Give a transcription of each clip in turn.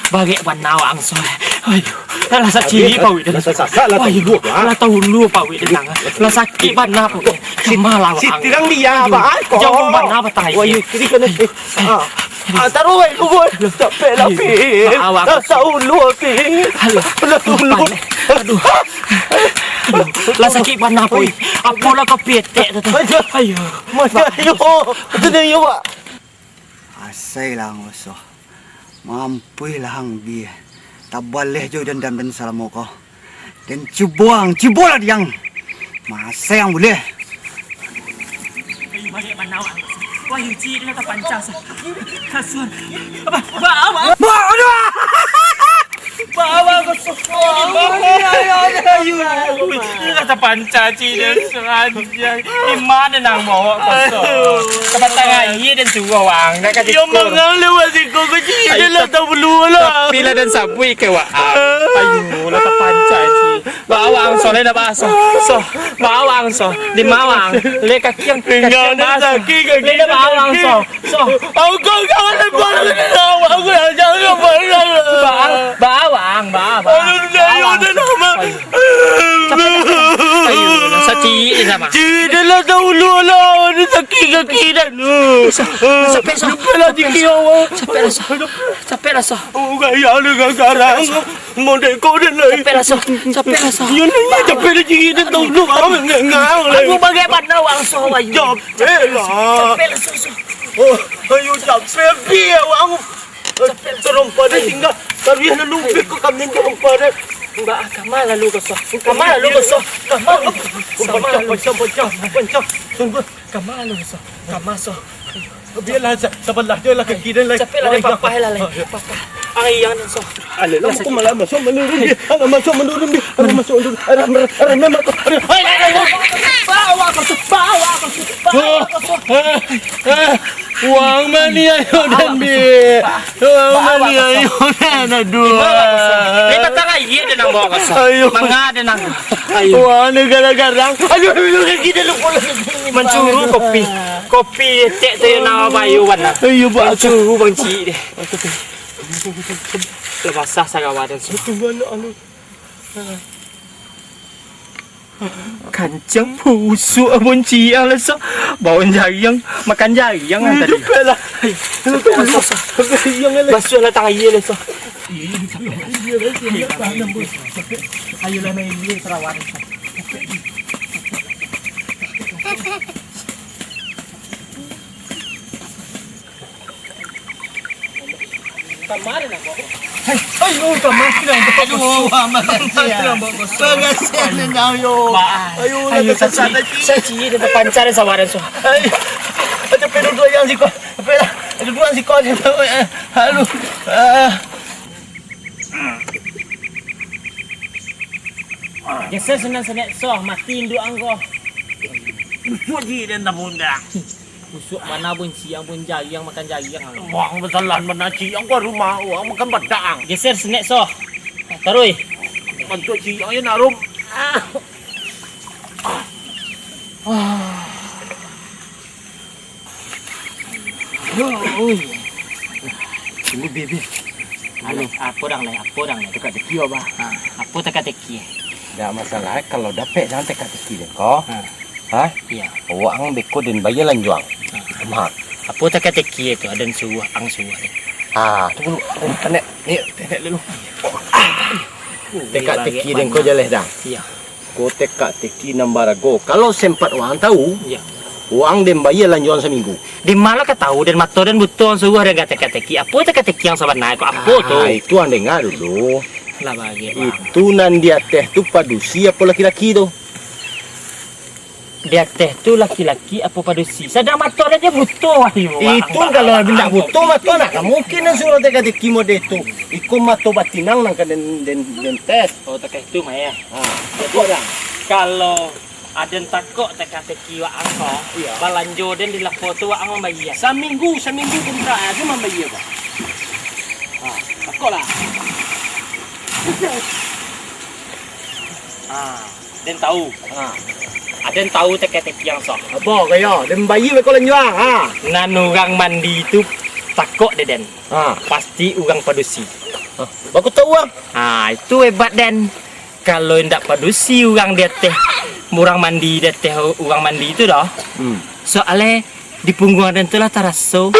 Bagay banawang so. Ayo, la sa chili pa wi. La sa la tahu La tahu lu pa wi nang. La sakit bana pa. Kamala wa. Sitirang dia ba? Jauh bana pa tayo. Wah, kiri kana. Taruh luar. Sampai lapi. Tahu luar ke. Aduh. La sakit bana pa wi. Apo la ka pete. Ayo. Ayo. Ada yo. Asai lang uso. Mampu lang bi. Tabaleh jo dan salam ko. Dan cubuang yang. Masa yang boleh. Ayo bagay banawang. Wah, hiji na ka pancas. Kasuan. Bawa. Bawa ko sa ayo. Kata pancaci dan sengaja. Di mana nang bawa ko so? Kapat tangan iya dan suwa wang. Nak kata Yo mangal wasi ko kecil lah tak perlu lah. Pila dan sabui ke wa. Ayo, la ta pancaci. Bawang so le na baso. So, bawang so. Di mawang. Le kaki yang Tinggal dan sakit kaki. Le bawang so. So, Aku jangan lepas aku jangan bawang. Ayo dah nama. Ayo, sa ci na ma. Tidak lah tahu lu lah. Ada sakit kaki dah lu. Sampai so. Lah dikiau. Sampai rasa. Oh gaya dengan garang. Model kau dah lah. Sampai rasa. Yo ni capek dah ciri dah tahu lu. Ngang lah. Aku bagai banawang so ayo. Capek lah. Oh, ayo capek biar aku. Terompa dah tinggal. Tapi ada lupa kau kami terompa dah. Mbak, kamar lalu ko so. Kamar lalu ko so. Pancang. Sungguh. Kamar lalu ko so. Kamar so. Biarlah sebelah dia lah kaki dia lah. Sampai lah papa lah. Papa. Ay, yang so. Alah, aku malah masuk menurun dia. Masuk menurun dia. Masuk menurun. Memang. Bawa ko so. Wang mani ayo dan bi. Wang mani ayo dan aduh. Kita tengah iya dan nang bawa ko so. Mangga dan nang. Ayo. Wah, negara-garang. Aduh, kita lupa lagi. Mencuru kopi tek tu yang nama bayu warna. Ayo, Pak. Mencuru bangci deh. Lepas sah sagawadan so. Tunggu Kancang busuk abon ciang lah so. Bawang jaring, makan jaring lah tadi. Cepatlah. Basuh lah tangan iya lah so. Ayo lah main iya Sarawak. Kamar nak bawa. Ayo, kamar silang. Aduh, Pagasian na daw yo. Ayo sa ciye na pancar sa waran so. Ada pedo yang siko. Ada dua siko. Halo. Geser senang-senang so mati induk anggo. Puji dan bunda. Busuk mana pun siang pun jaring makan jaring. Wang besalan mana ciang gua rumah wang makan badang. Geser senek so. Tarui. Bantu ciang ya narum. Ini bibi. Halo, apa dang lah? Dekat teki apa? Apa teka-teki? Tak masalah kalau dapat jangan teka-teki dia kau. Ha? Iya. Wang beko din bayalan juang. Mak. Apa teka-teki itu? Ada suah, suah. Tu dulu. Tenek. Ni, tenek dulu. Teka-teki dan kau jaleh dah. Iya. Kau teka-teki nambara go. Kalau sempat wang tahu, Iya. wang din bayalan juang seminggu. Di mana ka tahu dan mato dan butuh suah dan teka-teki. Apa teka-teki yang sabar naik? Apa tu? Itu anda dengar dulu. Lah bagi. Itu nan dia teh tu padusi apa laki-laki tu. Dia teh tu laki-laki apa padusi. Sadar mato dan dia butuh. Itu kalau benda butuh mato nak mungkin na suruh teka-teki mode itu. Iku mato batinang nang kan den tes. Oh teka itu mah ya. Jadi orang Kalau ada takut teka-teki wa angko. Balanjo dan di lapo tu wa ang membayar. seminggu benda aja membayar pak. Takut lah. Dan tahu. Ada yang tahu teka-teki yang sok. Apa kaya? Dem bayi we kolen juang Nan orang mandi tu takut deden. Ha. Pasti orang padusi. Baku tahu ang. Itu hebat dan kalau ndak padusi orang dia teh murang mandi dia teh orang mandi itu dah. Soalnya di punggung dan tu lah taraso.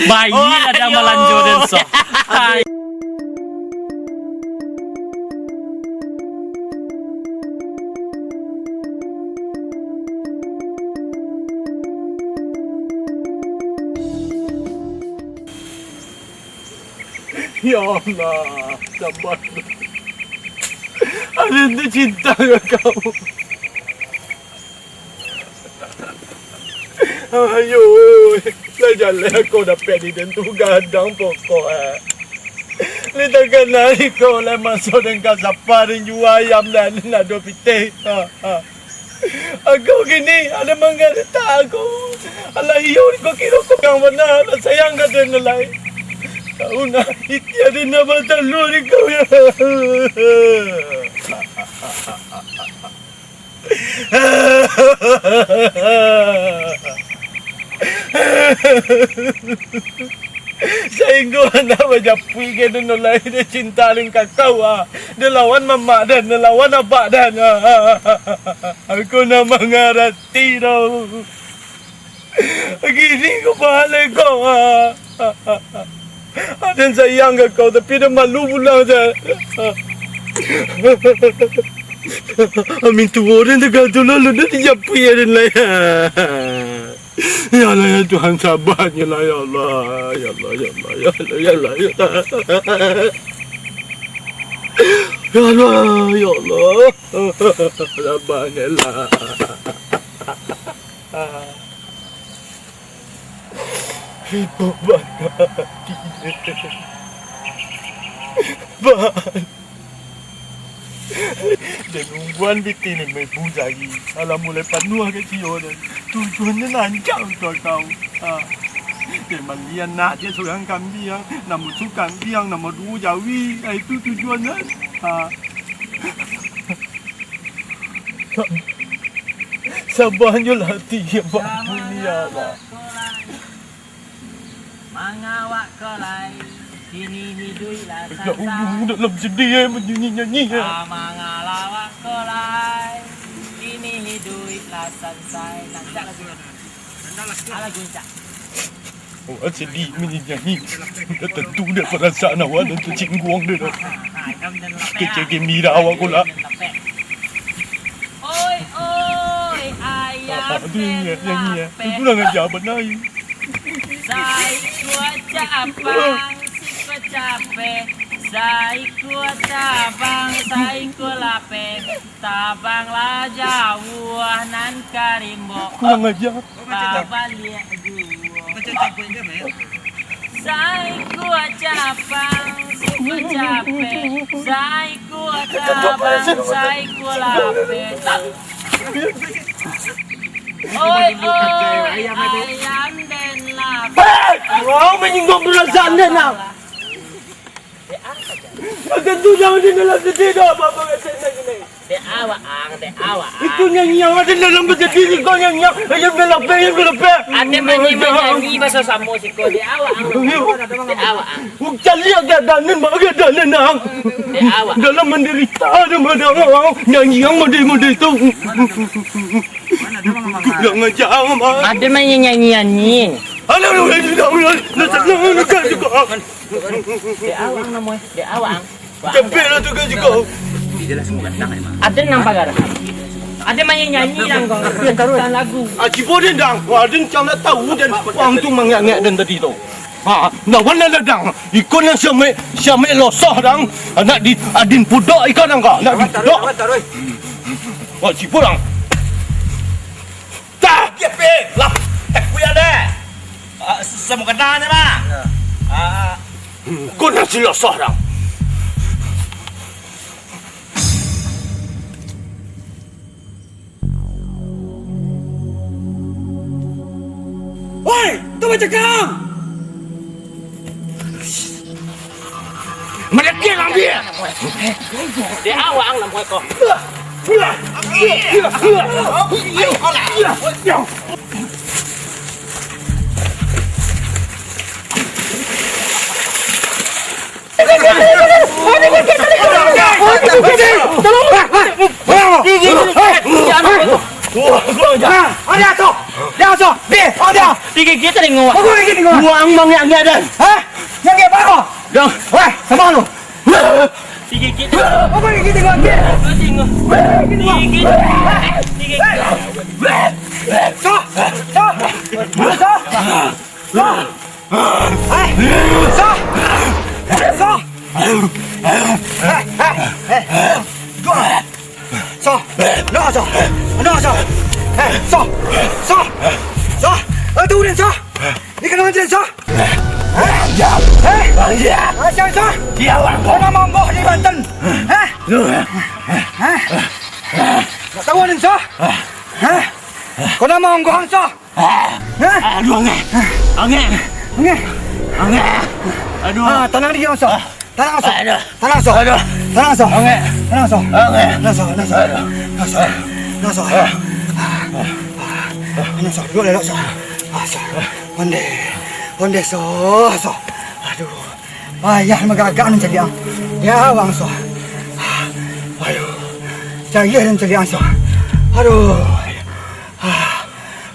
Bayi ada melanjut dan so. Ya Allah, sabar. Alin tu cinta ke kau? Ayo, sajalah kau dapat di dan tu gadang pokok. Lita kenal kau lah masuk dengan kasapar dan jual ayam dan nado pitih. Aku gini ada mengerti aku. Alah iyo kau kira kau yang benar, sayang kata nilai. Kau nak tiada nama telur kau ya. Sehingga nak menjapui ke dunia lain dia cinta dengan kau dia lawan mama dan dia lawan abang dan aku nak mengerti tau. Gini kau balik kau dan sayang ke kau tapi dia malu pula je. Amin tu orang dekat tu lalu dia japui dan lain. Ya Allah ya Tuhan sabarnya lah ya Allah. Ya Allah ya Allah ya Allah ya Allah ya Allah. Ya Allah ya Allah. Sabarnya lah. Ibu bangga dan ungguan biti ni may buzagi. Alam mulai penuh ke cio dan tujuannya lancar untuk kau. Dan malian nak dia seorang kambing, nak musuh kambing, nak madu jawi. Itu tujuannya. Sabarnya lah hati yang mampu ni Allah. Mengawak kolai kini hiduplah Dalam sedih menyanyi-nyanyi. Mengalawak kolai kini hiduplah sansai. Nanti lagu cak. Oh, sedih menyanyi. Dah tentu dia perasaan awak dan tercinggung dia. Kecil gembira awak pula. Oi oi ayam nyanyi. Itu dah ngajar benar. Sai kuat capang, si kuat capek. Sai kuat tabang, sai kuat lape. Tabang lah jauh nan karimbo. Kurang ajar. Tabang liat jauh. Sai kuat capang, si kuat capek. Sai kuat tabang, sai kuat lape. Oi oi ayam dan lape. Kau menyinggung perasaan dia nak. Tentu jangan di dalam sedih dah apa-apa kata ni. De awak ang. Itu nyanyi yang ada dalam sedih kau nyanyi. Ayam belapeh. Ade menyanyi bahasa samo siko de awak ang. Bukan lihat danan bagi danan ang. De awak. Dalam menderita ada madang nyanyi yang model tu. Kurang ajar mah. Ade menyanyi. Alah, De awak namoy. De awak ang. Kepil lah tu kan juga. Ade nampak gara. Ade menyanyi lang kau. Tentang lagu. Cibo dia dang. Aden cang nak tahu dan wang tu mengangak dan tadi tu. Lawan lah dang. Ikon yang siamai losah dang. Nak di adin pudok ikan dang kau. Nak di pudok. Cibo dang. Tak. Kepe, lap, tak kuya deh. Semua kena ni mah. Kau nak si losah dang. Woi, tu macam kau. Mereka lang dia. De awak ang namoy ko. Digigit na rin ngawa. Buang mangya dan. Ha? Yang dia baru. Dong. Weh, sama lu. Digigit. Apa yang kita buat? Digigit. So. Tu đến sao? Đi cái nó trên sao? Sao sao? Kau nak monggok di Banten? Tahu đến sao? Kau nak monggok sao? Aduh, angin. Aduh. Tenang di sini, so. Tenang, so. Aduh. Tenang, so. Aduh. Tenang, so. Angin. Tenang, so. Angin. Tenang, so. Tenang, so. Tenang, so. Tenang, so. Tenang, so. Duduk lelok, so. So. Onde, so. Aduh. Ayah megagak ni jadi ang. Ya, bang, so. Aduh. Cari dan jadi ang, so. Aduh.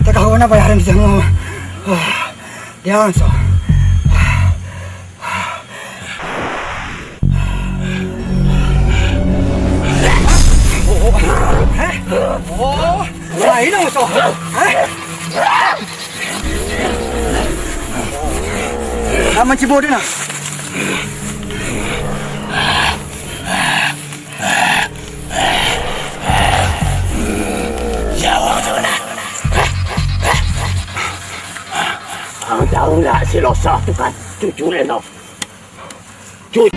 Tak tahu apa yang dia mau. Dia ang, so. Lain ang, so. Naman si Bodin ah. Jawab tu nak. Ang tahu tak si Losa tu kan cucu Leno. Cucu.